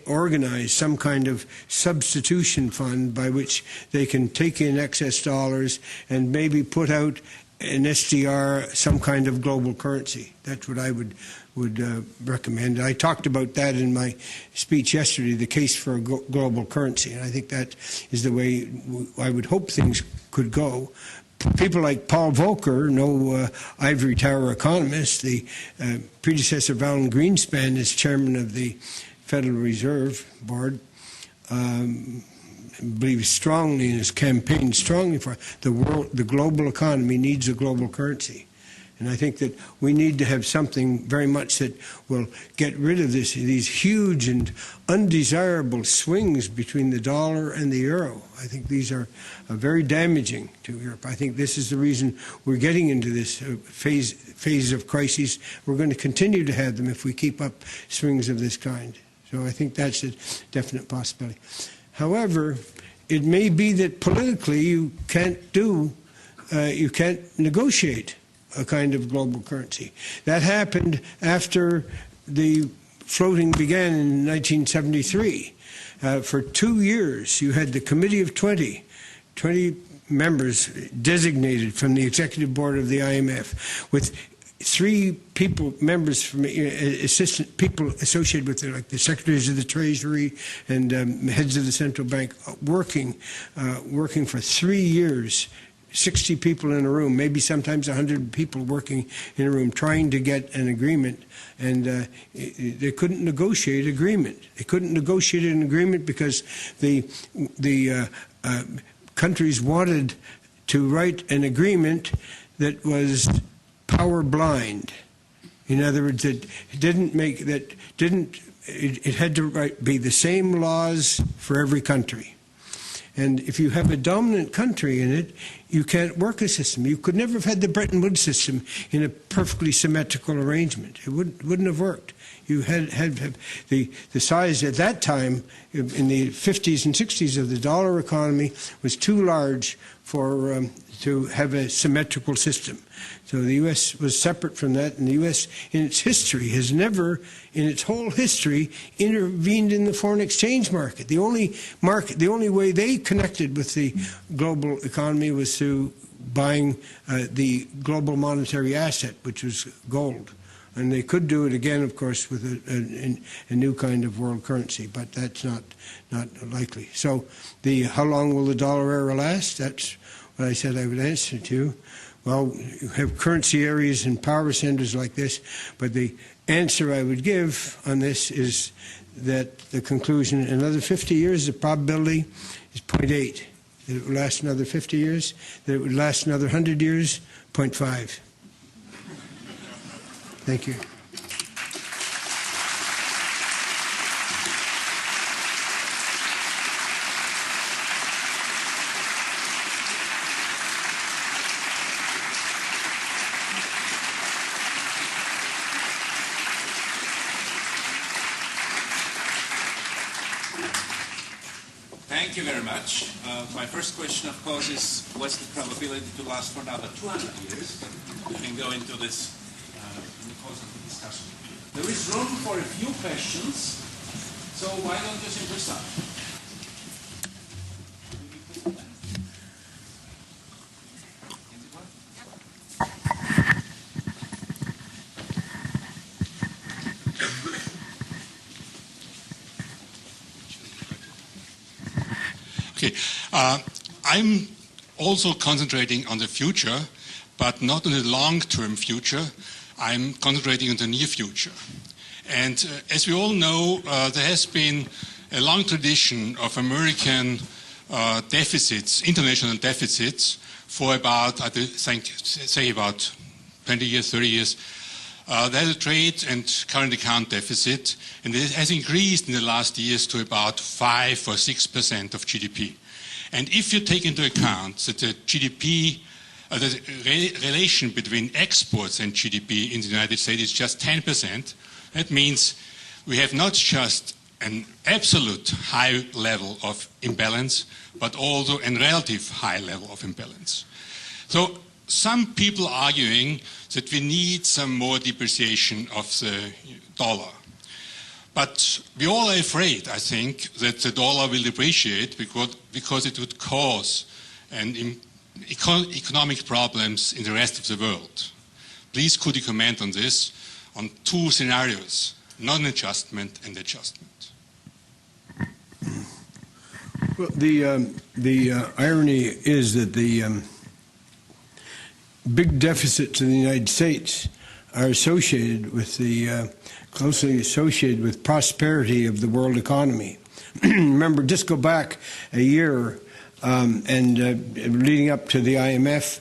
organize some kind of substitution fund by which they can take in excess dollars and maybe put out an SDR, some kind of global currency. That's what I would recommend. I talked about that in my speech yesterday, the case for a global currency, and I think that is the way I would hope things could go. People like Paul Volcker, no ivory tower economist, the predecessor of Alan Greenspan as chairman of the Federal Reserve Board, believes strongly in his campaign, strongly for the global economy needs a global currency. And I think that we need to have something very much that will get rid of these huge and undesirable swings between the dollar and the euro. I think these are very damaging to Europe. I think this is the reason we're getting into this phase of crises. We're going to continue to have them if we keep up swings of this kind. So I think that's a definite possibility. However, it may be that politically you can't negotiate a kind of global currency. That happened after the floating began in 1973. For 2 years, you had the Committee of 20 members designated from the executive board of the IMF, with 3 members from assistant people associated with it, like the secretaries of the Treasury and heads of the central bank, working for 3 years. 60 people in a room, maybe sometimes 100 people working in a room, trying to get an agreement, and they couldn't negotiate agreement. They couldn't negotiate an agreement because the countries wanted to write an agreement that was power blind. In other words, it had to be the same laws for every country. And if you have a dominant country in it, you can't work a system. You could never have had the Bretton Woods system in a perfectly symmetrical arrangement. It wouldn't have worked. You had the size at that time, in the 50s and 60s, of the dollar economy was too large for to have a symmetrical system. So the U.S. was separate from that, and the U.S. in its history has never, in its whole history, intervened in the foreign exchange market. The only way they connected with the global economy was through buying the global monetary asset, which was gold. And they could do it again, of course, with a new kind of world currency, but that's not likely. So how long will the dollar era last? That's what I said I would answer to. Well, you have currency areas and power centers like this, but the answer I would give on this is that the conclusion, another 50 years, the probability is 0.8. That it would last another 50 years, that it would last another 100 years, 0.5. Thank you. Thank you very much. My first question, of course, is what's the probability to last for another 200 years? We can go into this in the course of the discussion. There is room for a few questions, so why don't you simply start? Okay, I'm also concentrating on the future, but not on the long-term future. I'm concentrating on the near future. And as we all know, there has been a long tradition of American deficits, international deficits, for about, I think, say about 20 years, 30 years. There's a trade and current account deficit, and it has increased in the last years to about 5 or 6% of GDP. And if you take into account that the GDP, the relation between exports and GDP in the United States is just 10%, that means we have not just an absolute high level of imbalance, but also a relative high level of imbalance. So some people are arguing that we need some more depreciation of the dollar. But we all are afraid, I think, that the dollar will depreciate because it would cause economic problems in the rest of the world. Please could you comment on this, on two scenarios, non-adjustment and adjustment? Well, the irony is that the big deficits in the United States are associated with closely associated with prosperity of the world economy. Remember, just go back a year and leading up to the IMF,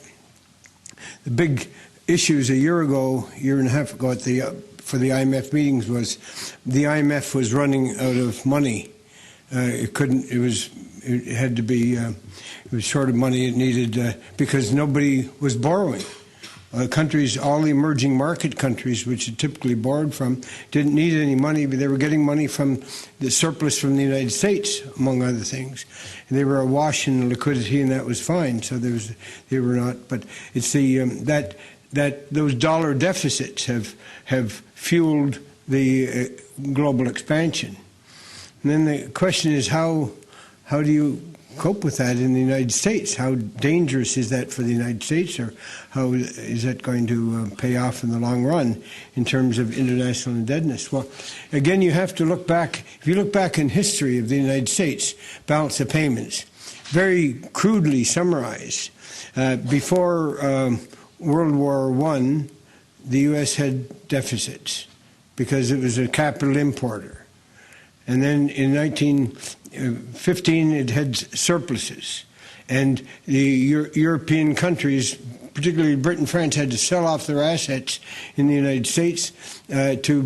the big issues a year and a half ago for the IMF meetings was the IMF was running out of money. It was short of money it needed because nobody was borrowing. Countries, all the emerging market countries, which it typically borrowed from, didn't need any money, but they were getting money from the surplus from the United States, among other things. And they were awash in liquidity, and that was fine. So they were not. But it's that those dollar deficits have fueled the global expansion. And then the question is how do you cope with that in the United States? How dangerous is that for the United States, or how is that going to pay off in the long run in terms of international indebtedness? Well, again, you have to look back. If you look back in history of the United States, balance of payments, very crudely summarized, before World War I, the U.S. had deficits because it was a capital importer. And then in 1915, it had surpluses. And the European countries, particularly Britain and France, had to sell off their assets in the United States to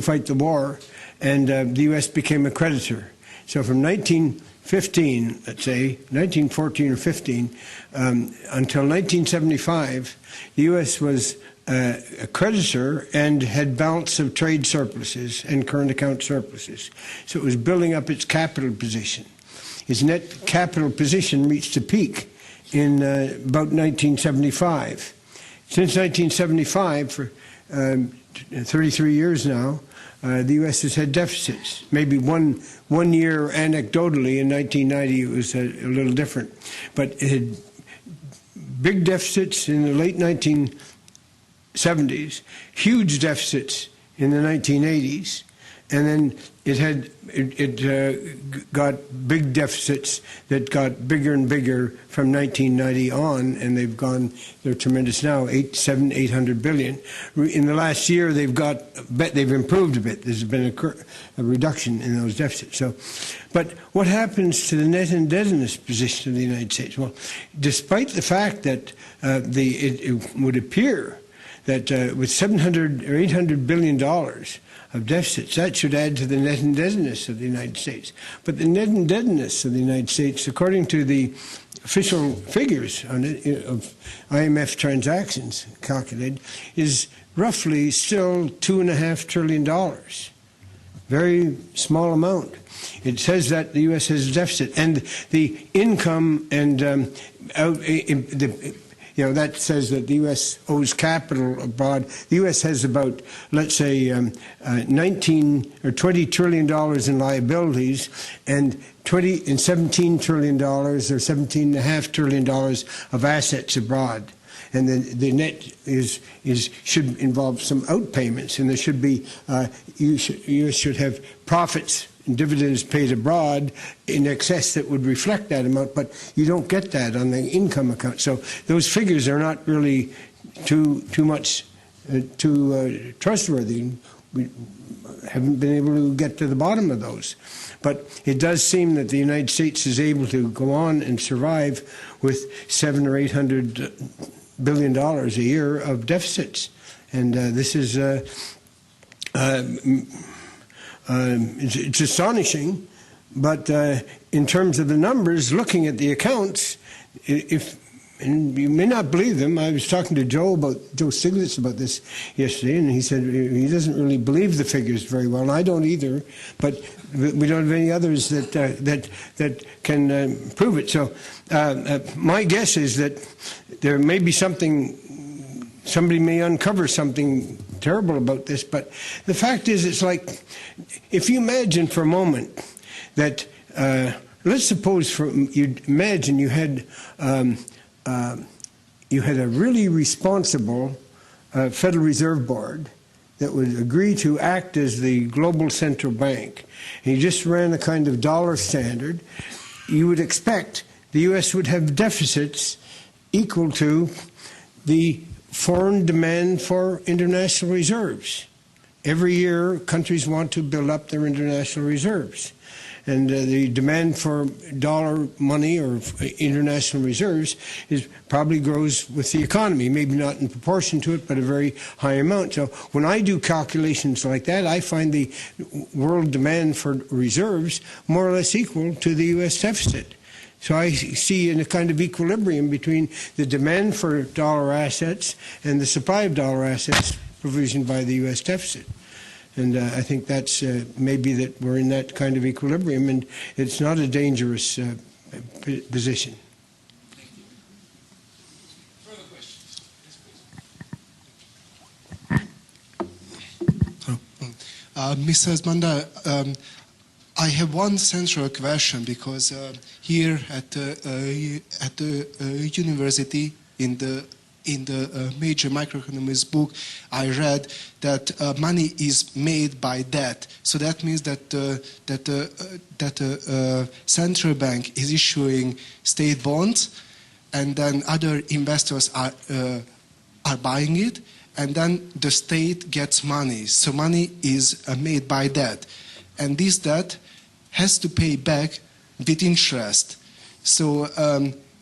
fight the war. And the U.S. became a creditor. So from 1915 15, let's say, 1914 or 15, until 1975, the U.S. was a creditor and had balance of trade surpluses and current account surpluses. So it was building up its capital position. Its net capital position reached a peak in about 1975. Since 1975, for 33 years now, the U.S. has had deficits. Maybe one year, anecdotally, in 1990, it was a little different. But it had big deficits in the late 1970s, huge deficits in the 1980s, and then it got big deficits that got bigger and bigger from 1990 on, and they're tremendous now, 800 billion. In the last year, they've improved a bit. There's been a reduction in those deficits. But what happens to the net indebtedness position of the United States? Well, despite the fact that it would appear that with $700 or $800 billion of deficits, that should add to the net indebtedness of the United States. But the net indebtedness of the United States, according to the official figures of IMF transactions calculated, is roughly still $2.5 trillion. Very small amount. It says that the U.S. has a deficit, and the income and that says that the U.S. owes capital abroad. The U.S. has about, let's say, 19 or 20 trillion dollars in liabilities, and $17 trillion or $17.5 trillion of assets abroad. And the net should involve some outpayments, and there should be you should have profits and dividends paid abroad in excess that would reflect that amount, but you don't get that on the income account. So those figures are not really too trustworthy. We haven't been able to get to the bottom of those. But it does seem that the United States is able to go on and survive with $700 or $800 billion a year of deficits, and this is it's astonishing. But in terms of the numbers, looking at the accounts, and you may not believe them. I was talking to Joe Stiglitz about this yesterday, and he said he doesn't really believe the figures very well, and I don't either. But we don't have any others that can prove it. So my guess is that there may be something. Somebody may uncover something terrible about this, but the fact is, it's like, if you imagine for a moment that, let's suppose you imagine you had a really responsible Federal Reserve Board that would agree to act as the global central bank, and you just ran a kind of dollar standard. You would expect the U.S. would have deficits equal to the foreign demand for international reserves. Every year, countries want to build up their international reserves. And the demand for dollar money or international reserves probably grows with the economy, maybe not in proportion to it, but a very high amount. So when I do calculations like that, I find the world demand for reserves more or less equal to the U.S. deficit. So I see in a kind of equilibrium between the demand for dollar assets and the supply of dollar assets provisioned by the U.S. deficit. And I think that's maybe that we're in that kind of equilibrium, and it's not a dangerous position. Thank you. Further questions? Yes, please. Mrs. Mundell, I have one central question, because here at the university in the major microeconomics book, I read that money is made by debt. So that means that central bank is issuing state bonds, and then other investors are buying it, and then the state gets money. So money is made by debt, and this debt has to pay back with interest. So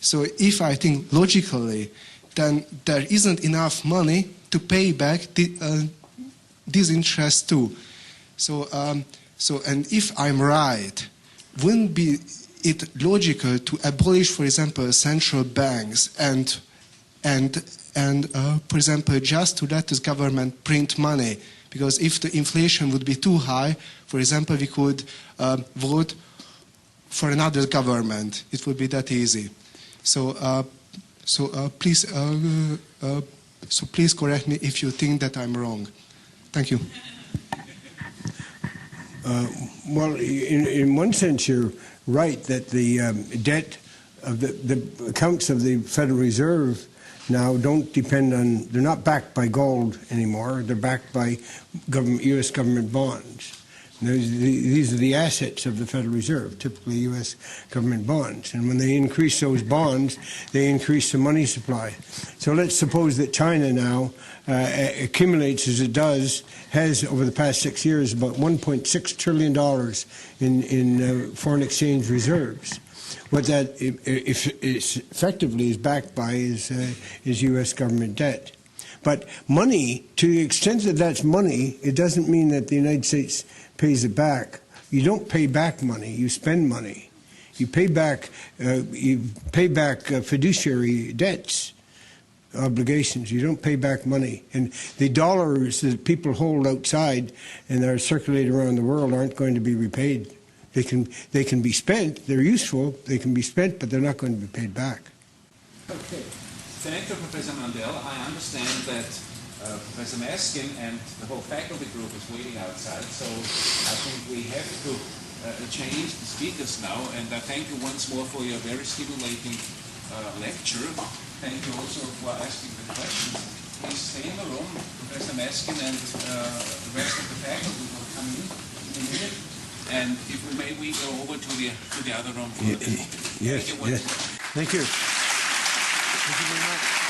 if I think logically, then there isn't enough money to pay back this interest too. And if I'm right, wouldn't be it logical to abolish, for example, central banks and for example, just to let the government print money? Because if the inflation would be too high, for example, we could vote for another government. It would be that easy. So please correct me if you think that I'm wrong. Thank you. Well, in one sense, you're right that the debt of the accounts of the Federal Reserve now don't depend on, they're not backed by gold anymore, they're backed by U.S. government bonds. These are the assets of the Federal Reserve, typically U.S. government bonds. And when they increase those bonds, they increase the money supply. So let's suppose that China now accumulates, as it does, has over the past 6 years about $1.6 trillion in foreign exchange reserves. What that effectively is backed by is U.S. government debt. But money, to the extent that that's money, it doesn't mean that the United States pays it back. You don't pay back money, you spend money. You pay back fiduciary debts, obligations. You don't pay back money. And the dollars that people hold outside and are circulated around the world aren't going to be repaid. They can be spent, they're useful, they can be spent, but they're not going to be paid back. Okay. Thank you, Professor Mundell. I understand that Professor Maskin and the whole faculty group is waiting outside, so I think we have to change the speakers now, and I thank you once more for your very stimulating lecture. Thank you also for asking the questions. Please stay in the room. Professor Maskin and the rest of the faculty will come in a minute, and if we may, we go over to the other room. For Yes, Thank you. Thank you. Thank you very much.